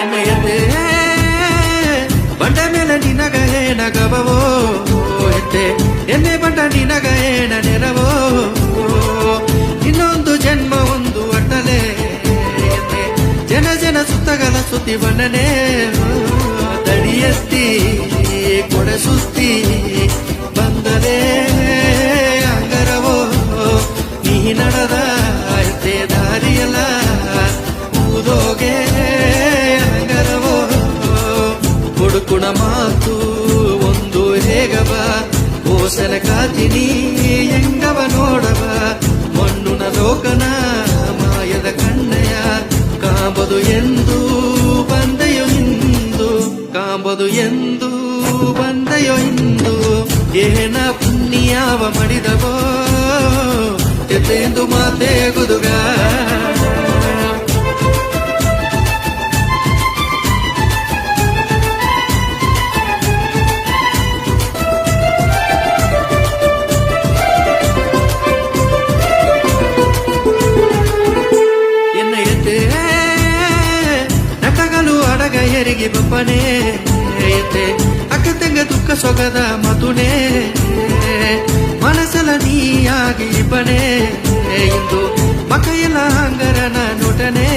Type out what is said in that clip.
ಎನ್ನೆಯತೆ ಬಂಡ ಮೇಲೆ ನಿನಗ ಏನಗವೋ ಎತ್ತೆ ಎನ್ನೆ ಬಂಡ ನಿನಗ ಏನ ನೆರವೋ ಇನ್ನೊಂದು ಜನ್ಮ ಒಂದು ಅಟ್ಟಲೆ ಜನ ಜನ ಸುತ್ತಗಲ ಸುತ್ತಿ ಬಣ್ಣನೆ ದಡಿಯಸ್ತಿ ಕೊಡೆ ಸುಸ್ತಿ ಬಂದರೆ ಅಂಗರವೋ ನೀ ನಡೆದ ಎತ್ತೆ ದಾರಿಯಲ್ಲ ಊದೋಗೆ ಅಂಗರವೋ ಹುಡುಕುಣ ಮಾತು ಒಂದು ಹೇಗವ ಓಸಲ ಕಾತಿನಿ ಎಂಗವ ನೋಡವ ಮಣ್ಣುನ ಲೋಕನ ಮಾಯದ ಕಣ್ಣಯ ಕಾಂಬದು ಎಂದು ಬಂದೆಯೋ ಇಂದು ಕಾಂಬದು ಎಂದು ಬಂದೆಯೋ ಇಂದು ಏನ ಪುಣ್ಯಾವ ಮಡಿದವೋ ಎತ್ತೆಂದು ಮಾತೆ ಗುದುಗ ಹೆರಿಗೆ ಬಪ್ಪನೆ ಎತ್ತೆ ಅಕ್ಕ ತಂಗ ದುಃಖ ಸೊಗದ ಮತುನೆ ಮನಸಲ ನೀಯಾಗಿ ಬನೆ ಇಂದು ಮಕ್ಕ ಎಲ್ಲ ಹಂಗರನ ನೋಟನೆ